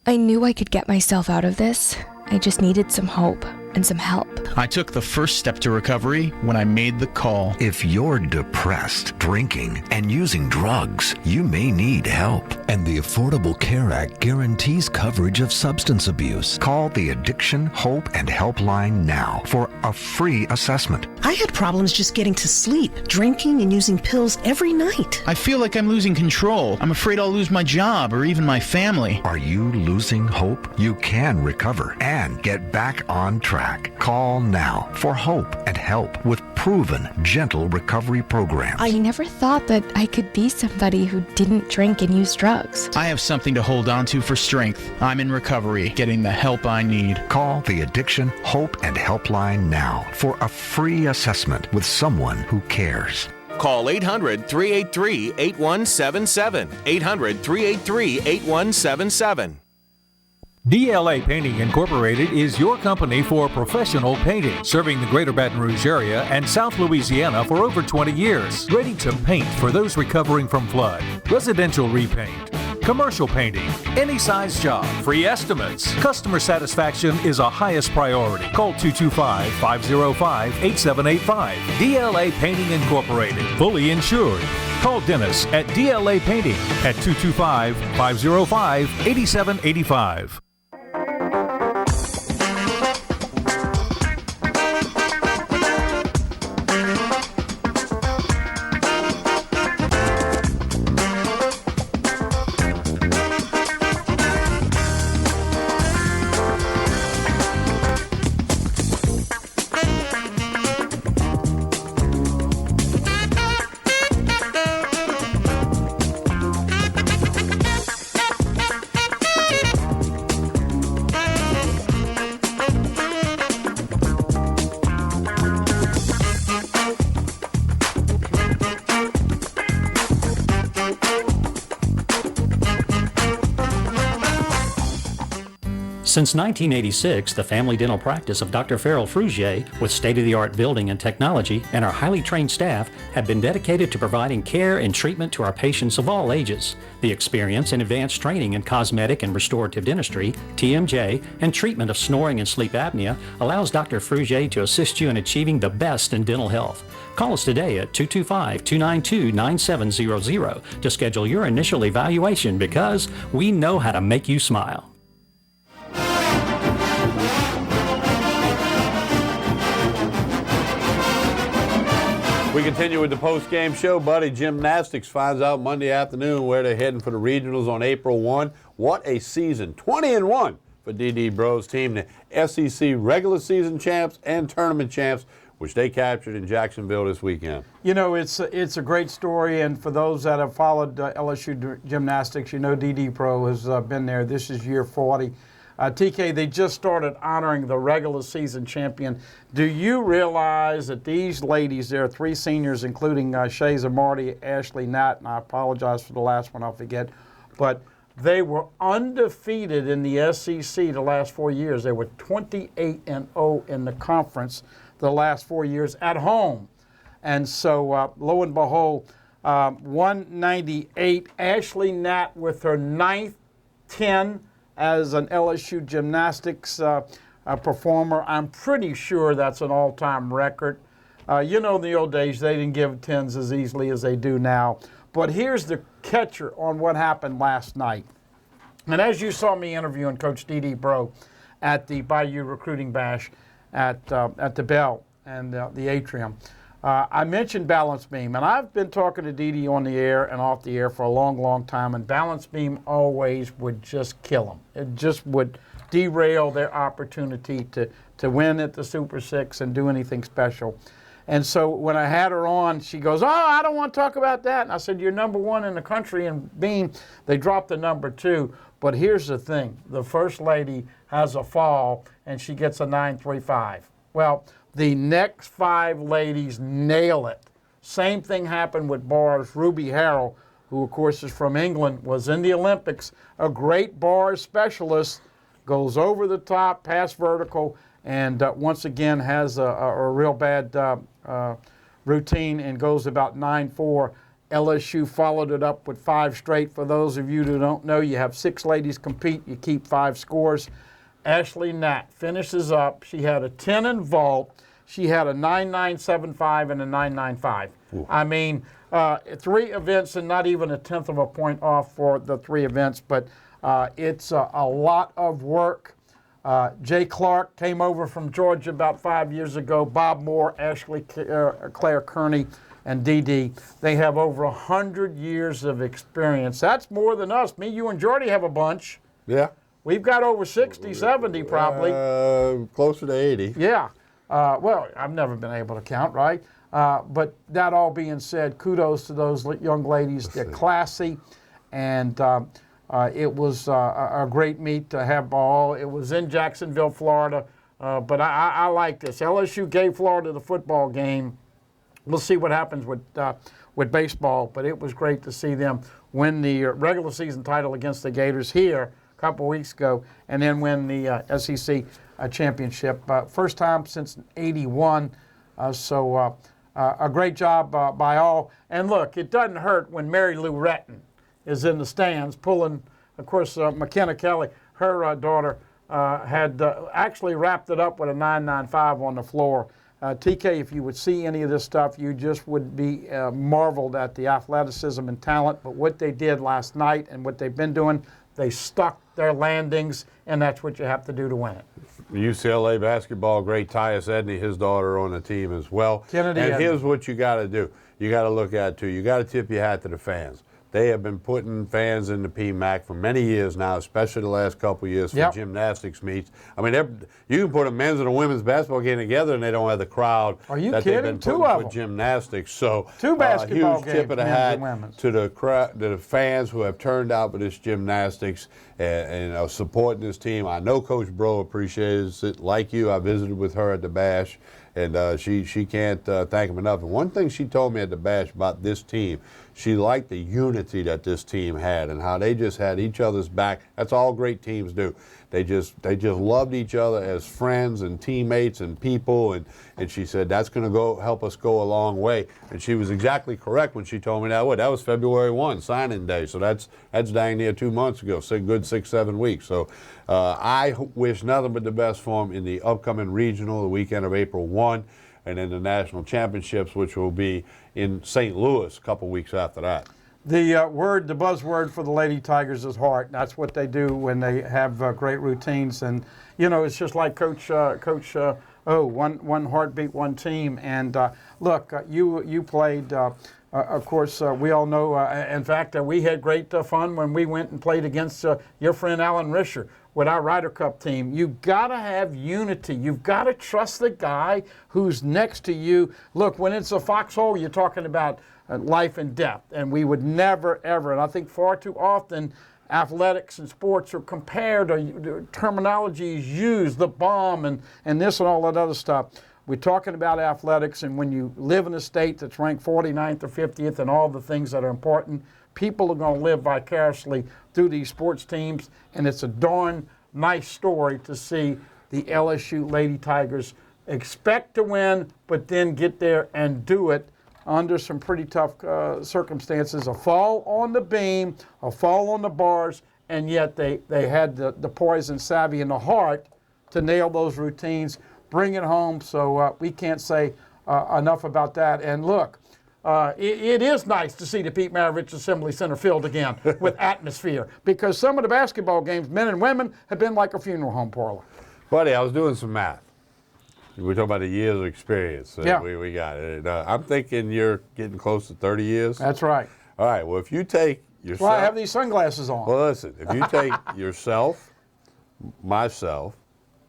I knew I could get myself out of this. I just needed some hope and some help. I took the first step to recovery when I made the call. If you're depressed, drinking, and using drugs, you may need help. And the Affordable Care Act guarantees coverage of substance abuse. Call the Addiction, Hope, and Helpline now for a free assessment. I had problems just getting to sleep, drinking and using pills every night. I feel like I'm losing control. I'm afraid I'll lose my job or even my family. Are you losing hope? You can recover and get back on track. Call now for hope and help with proven, gentle recovery programs. I never thought that I could be somebody who didn't drink and use drugs. I have something to hold on to for strength. I'm in recovery, getting the help I need. Call the Addiction Hope and Helpline now for a free assessment with someone who cares. Call 800-383-8177. 800-383-8177. DLA Painting Incorporated is your company for professional painting, serving the greater Baton Rouge area and South Louisiana for over 20 years. Ready to paint for those recovering from flood, residential repaint, commercial painting, any size job, free estimates. Customer satisfaction is our highest priority. Call 225-505-8785. DLA Painting Incorporated, fully insured. Call Dennis at DLA Painting at 225-505-8785. Since 1986, the family dental practice of Dr. Farrell Frugier, with state-of-the-art building and technology and our highly trained staff, have been dedicated to providing care and treatment to our patients of all ages. The experience and advanced training in cosmetic and restorative dentistry, TMJ, and treatment of snoring and sleep apnea allows Dr. Frugier to assist you in achieving the best in dental health. Call us today at 225-292-9700 to schedule your initial evaluation, because we know how to make you smile. We continue with the post-game show. Buddy, Gymnastics finds out Monday afternoon where they're heading for the regionals on April 1. What a season. 20-1 for D.D. Bro's team, the SEC regular season champs and tournament champs, which they captured in Jacksonville this weekend. You know, it's a great story, and for those that have followed LSU Gymnastics, you know D.D. Bro has been there. This is year 40. TK, they just started honoring the regular season champion. Do you realize that these ladies, there are three seniors, including Shaza Marty, Ashley Nat, and I apologize for the last one, I'll forget, but they were undefeated in the SEC the last 4 years. They were 28-0 in the conference the last 4 years at home. And so, lo and behold, 198, Ashley Nat with her 9th 10 as an LSU gymnastics performer. I'm pretty sure that's an all-time record. You know, in the old days, they didn't give 10s as easily as they do now. But here's the catcher on what happened last night. And as you saw me interviewing Coach D.D. Bro at the Bayou Recruiting Bash at the Bell and the Atrium, I mentioned balance beam, and I've been talking to Dee on the air and off the air for a long, long time, and balance beam always would just kill them. It just would derail their opportunity to win at the Super Six and do anything special. And so when I had her on, she goes, "Oh, I don't want to talk about that." And I said, "You're number one in the country in beam." They dropped the number 2. But here's the thing. The First Lady has a fall, and she gets a 9.35. Well, the next 5 ladies nail it. Same thing happened with bars. Ruby Harrell, who of course is from England, was in the Olympics, a great bars specialist, goes over the top, pass vertical, and once again has a real bad routine and goes about 9.4. LSU followed it up with 5 straight. For those of you who don't know, you have 6 ladies compete, you keep 5 scores. Ashley Nat finishes up. She had a 10 in vault. She had a 9.975 and a 9.95. Ooh. I mean, 3 events and not even a 1/10 of a point off for the 3 events, but it's a lot of work. Jay Clark came over from Georgia about 5 years ago. Bob Moore, Ashley, Claire Kearney, and Dee Dee. They have over 100 years of experience. That's more than us. Me, you, and Jordy have a bunch. Yeah. We've got over 60, 70 probably. Closer to 80. Yeah. Well, I've never been able to count, right? But that all being said, kudos to those young ladies. They're classy, and it was a great meet to have ball. It was in Jacksonville, Florida, but I like this. LSU gave Florida the football game. We'll see what happens with baseball, but it was great to see them win the regular season title against the Gators here a couple weeks ago, and then win the SEC championship. First time since '81, so a great job by all. And look, it doesn't hurt when Mary Lou Retton is in the stands pulling, of course, McKenna Kelly, her daughter, had actually wrapped it up with a 995 on the floor. TK, if you would see any of this stuff, you just would be marveled at the athleticism and talent. But what they did last night and what they've been doing, they stuck their landings, and that's what you have to do to win it. UCLA basketball great Tyus Edney, his daughter, on the team as well. Kennedy and Edney. Here's what you got to do. You got to look at it, too. You got to tip your hat to the fans. They have been putting fans in the PMAC for many years now, especially the last couple of years for gymnastics meets. I mean, you can put a men's and a women's basketball game together, and they don't have the crowd that they've been putting for gymnastics. So, two basketball huge games, tip of the hat to the fans who have turned out for this gymnastics and are supporting this team. I know Coach Bro appreciates it. Like you, I visited with her at the Bash, and she can't thank him enough. And one thing she told me at the Bash about this team, she liked the unity that this team had and how they just had each other's back. That's all great teams do. They just loved each other as friends and teammates and people, and she said that's going to help us go a long way. And she was exactly correct when she told me that. That was February 1, signing day, so that's dang near 2 months ago, so good 6-7 weeks. So I wish nothing but the best for them in the upcoming regional, the weekend of April 1, and then the national championships, which will be in St. Louis a couple weeks after that. The the buzzword for the Lady Tigers is heart. That's what they do when they have great routines. And, you know, it's just like Coach one heartbeat, one team. And, look, you played, of course, we all know, in fact, we had great fun when we went and played against your friend Alan Risher with our Ryder Cup team. You've got to have unity. You've got to trust the guy who's next to you. Look, when it's a foxhole, you're talking about life and death, and we would never, ever, and I think far too often, athletics and sports are compared, or terminology is used, the bomb and this and all that other stuff. We're talking about athletics, and when you live in a state that's ranked 49th or 50th and all the things that are important, people are going to live vicariously through these sports teams, and it's a darn nice story to see the LSU Lady Tigers expect to win, but then get there and do it under some pretty tough circumstances. A fall on the beam, a fall on the bars, and yet they had the poise and savvy in the heart to nail those routines, bring it home. So we can't say enough about that. And look, it is nice to see the Pete Maravich Assembly Center filled again with atmosphere, because some of the basketball games, men and women, have been like a funeral home parlor. Buddy, I was doing some math. We're talking about the years of experience. Yeah. We got it. I'm thinking you're getting close to 30 years. That's right. All right, well, if you take yourself. Well, I have these sunglasses on. Well, listen, if you take yourself, myself,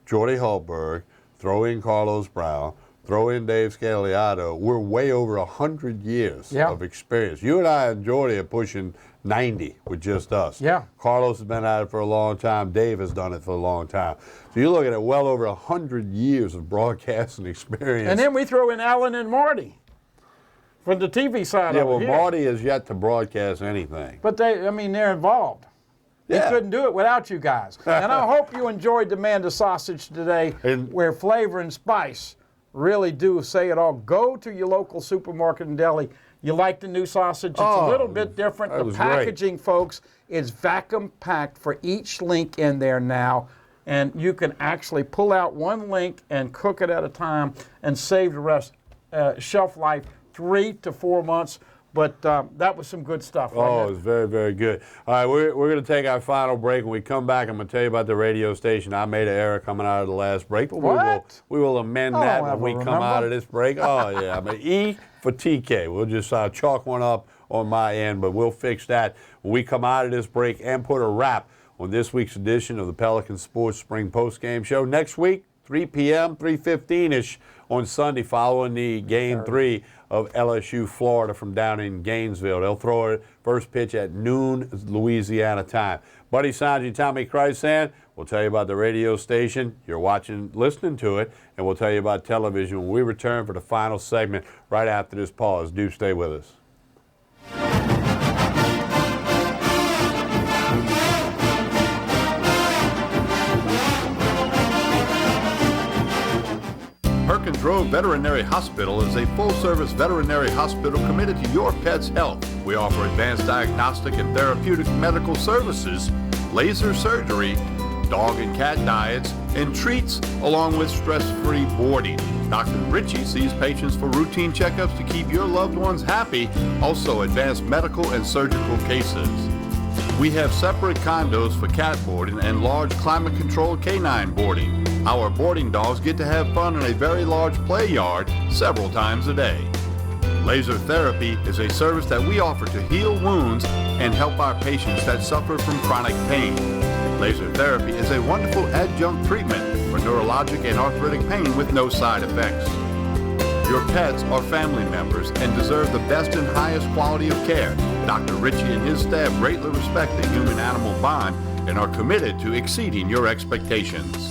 Jordy Hultberg, throw in Carlos Brown, throw in Dave Scaliato, we're way over 100 years of experience. You and I and Jordy are pushing 90 with just us. Yeah. Carlos has been at it for a long time. Dave has done it for a long time. So you're looking at well over 100 years of broadcasting experience. And then we throw in Alan and Marty from the TV side of it. Yeah, well, here. Marty has yet to broadcast anything. But they're involved. Yeah. He couldn't do it without you guys. And I hope you enjoyed the Manda sausage today, where flavor and spice really do say it all. Go to your local supermarket and deli. You like the new sausage? It's a little bit different. The packaging, folks, is vacuum packed for each link in there now. And you can actually pull out one link and cook it at a time and save the rest. Shelf life 3 to 4 months. But that was some good stuff. Oh, it was very, very good. All right, we're going to take our final break. When we come back, I'm going to tell you about the radio station. I made an error coming out of the last break, but we will amend that when we come out of this break. Oh, yeah. I mean, E for TK. We'll just chalk one up on my end, but we'll fix that when we come out of this break and put a wrap on this week's edition of the Pelican Sports Spring Postgame Show. Next week, 3 p.m., 3:15-ish on Sunday following the Game 3 of LSU Florida from down in Gainesville. They'll throw it first pitch at noon Louisiana time. Buddy Sanji, Tommy Chrysan, we'll tell you about the radio station. You're listening to it, and we'll tell you about television when we return for the final segment right after this pause. Do stay with us. Perkins Road Veterinary Hospital is a full-service veterinary hospital committed to your pet's health. We offer advanced diagnostic and therapeutic medical services, laser surgery, dog and cat diets, and treats, along with stress-free boarding. Dr. Ritchie sees patients for routine checkups to keep your loved ones happy, also advanced medical and surgical cases. We have separate condos for cat boarding and large climate-controlled canine boarding. Our boarding dogs get to have fun in a very large play yard several times a day. Laser therapy is a service that we offer to heal wounds and help our patients that suffer from chronic pain. Laser therapy is a wonderful adjunct treatment for neurologic and arthritic pain with no side effects. Your pets are family members and deserve the best and highest quality of care. Dr. Ritchie and his staff greatly respect the human-animal bond and are committed to exceeding your expectations.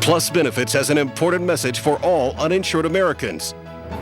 Plus Benefits has an important message for all uninsured Americans.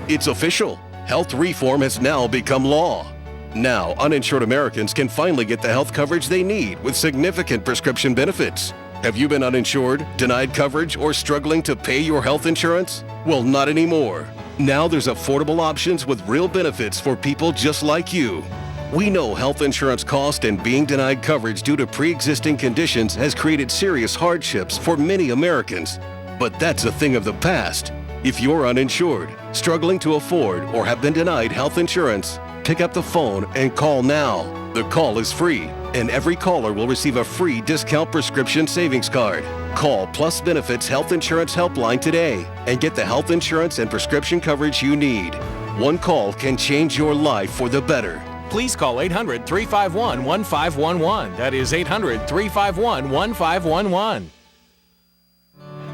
It's official. Health reform has now become law. Now, uninsured Americans can finally get the health coverage they need with significant prescription benefits. Have you been uninsured, denied coverage, or struggling to pay your health insurance? Well, not anymore. Now there's affordable options with real benefits for people just like you. We know health insurance cost and being denied coverage due to pre-existing conditions has created serious hardships for many Americans. But that's a thing of the past. If you're uninsured, struggling to afford, or have been denied health insurance, pick up the phone and call now. The call is free, and every caller will receive a free discount prescription savings card. Call Plus Benefits Health Insurance Helpline today and get the health insurance and prescription coverage you need. One call can change your life for the better. Please call 800-351-1511. That is 800-351-1511.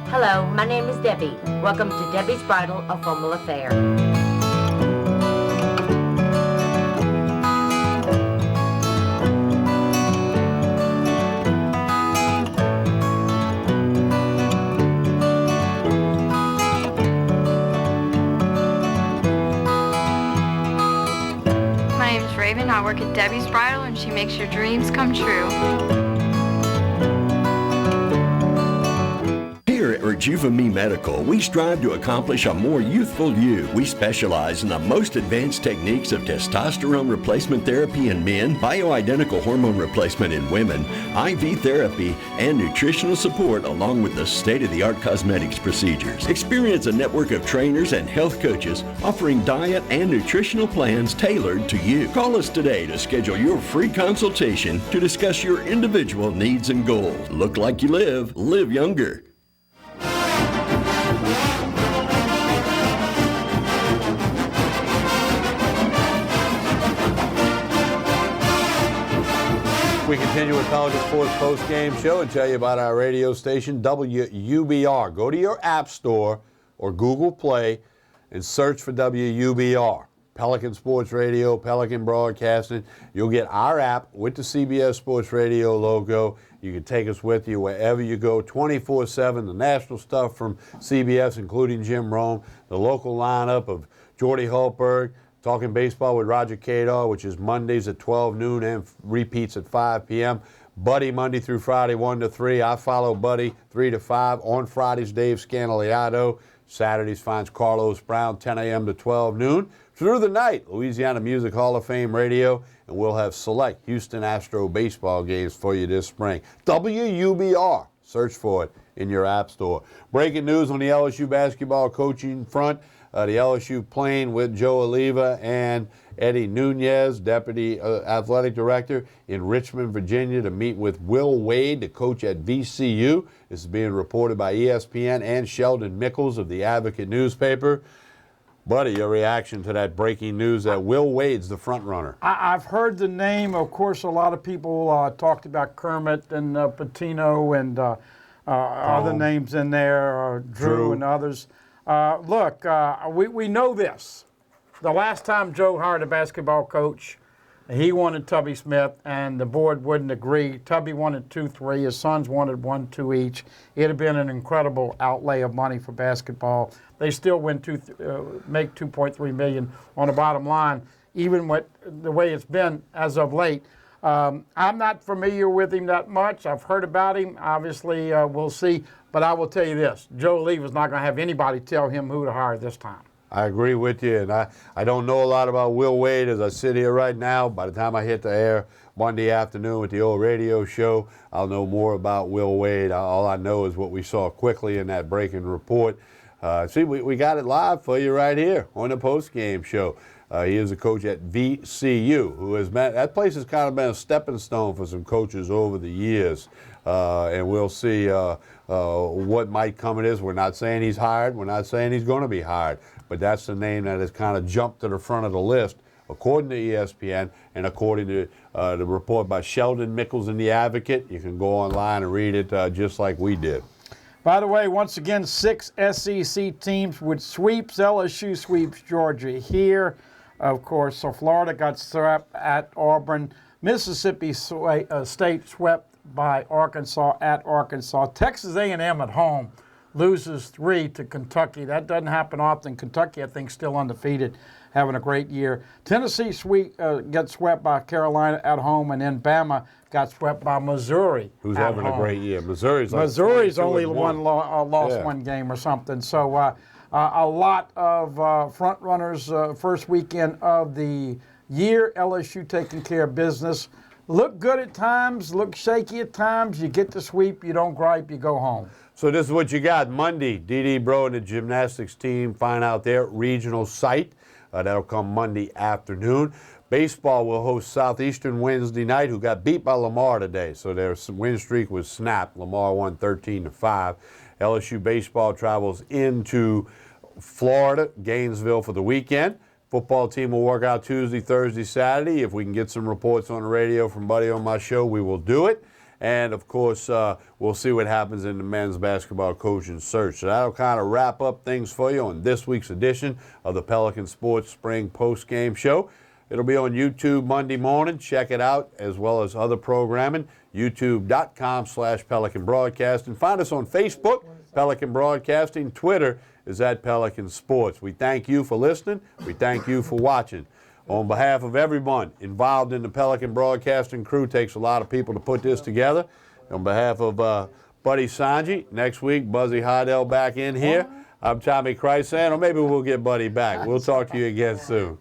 Hello, my name is Debbie. Welcome to Debbie's Bridal, a Formal Affair. Raven. I work at Debbie's Bridal, and she makes your dreams come true. Here at Rejuva-Me Medical, we strive to accomplish a more youthful you. We specialize in the most advanced techniques of testosterone replacement therapy in men, bioidentical hormone replacement in women, IV therapy, and nutritional support, along with the state-of-the-art cosmetics procedures. Experience a network of trainers and health coaches offering diet and nutritional plans tailored to you. Call us today to schedule your free consultation to discuss your individual needs and goals. Look like you live younger. We continue with Pelican Sports Post Game Show and tell you about our radio station, WUBR. Go to your App Store or Google Play and search for WUBR. Pelican Sports Radio, Pelican Broadcasting. You'll get our app with the CBS Sports Radio logo. You can take us with you wherever you go, 24/7. The national stuff from CBS, including Jim Rome, the local lineup of Jordy Hultberg, Talking Baseball with Roger Cadar, which is Mondays at 12 noon and repeats at 5 p.m. Buddy Monday through Friday, 1 to 3. I follow Buddy 3 to 5. On Fridays, Dave Scandaliato. Saturdays finds Carlos Brown, 10 a.m. to 12 noon. Through the night, Louisiana Music Hall of Fame Radio, and we'll have select Houston Astro baseball games for you this spring. WUBR. Search for it in your app store. Breaking news on the LSU basketball coaching front. The LSU playing with Joe Oliva and Eddie Nunez, Deputy Athletic Director, in Richmond, Virginia, to meet with Will Wade, the coach at VCU. This is being reported by ESPN and Sheldon Mickles of the Advocate newspaper. Buddy, your reaction to that breaking news that Will Wade's the front runner? I've heard the name. Of course, a lot of people talked about Kermit and Patino and other names in there, Drew and others. Look, we know this. The last time Joe hired a basketball coach, he wanted Tubby Smith, and the board wouldn't agree. Tubby wanted 2-3. His sons wanted 1-2 each. It had been an incredible outlay of money for basketball. They still make $2.3 million on the bottom line, even with the way it's been as of late. I'm not familiar with him that much. I've heard about him. Obviously, we'll see. But I will tell you this, Joe Oliva's not going to have anybody tell him who to hire this time. I agree with you, and I don't know a lot about Will Wade as I sit here right now. By the time I hit the air Monday afternoon with the old radio show, I'll know more about Will Wade. All I know is what we saw quickly in that breaking report. See, we got it live for you right here on the post-game show. He is a coach at VCU, who has met, that place has kind of been a stepping stone for some coaches over the years. And we'll see what might come of this. We're not saying he's hired. We're not saying he's going to be hired. But that's the name that has kind of jumped to the front of the list, according to ESPN and according to the report by Sheldon Mickles in The Advocate. You can go online and read it just like we did. By the way, once again, 6 SEC teams with sweeps. LSU sweeps Georgia here. Of course, so Florida got swept at Auburn. Mississippi State swept by Arkansas at Arkansas. Texas A&M at home loses 3 to Kentucky. That doesn't happen often. Kentucky, I think, still undefeated, having a great year. Tennessee gets swept by Carolina at home, and then Bama got swept by Missouri. Who's having a great year? Missouri's only lost one game or something. So a lot of front runners first weekend of the year. LSU taking care of business. Look good at times, look shaky at times. You get the sweep, you don't gripe, you go home. So this is what you got. Monday, D.D. Bro and the gymnastics team find out their regional site. That'll come Monday afternoon. Baseball will host Southeastern Wednesday night, who got beat by Lamar today. So their win streak was snapped. Lamar won 13-5. LSU baseball travels into Florida, Gainesville for the weekend. Football team will work out Tuesday, Thursday, Saturday. If we can get some reports on the radio from Buddy on my show, we will do it. And, of course, we'll see what happens in the men's basketball coaching search. So that'll kind of wrap up things for you on this week's edition of the Pelican Sports Spring Post-Game Show. It'll be on YouTube Monday morning. Check it out, as well as other programming, youtube.com/Pelican Broadcasting. Find us on Facebook, Pelican Broadcasting. Twitter is at Pelican Sports. We thank you for listening. We thank you for watching. On behalf of everyone involved in the Pelican Broadcasting crew, takes a lot of people to put this together. On behalf of Buddy Sanji, next week, Buzzy Hydell back in here. I'm Tommy Chrysan, or maybe we'll get Buddy back. We'll talk to you again soon.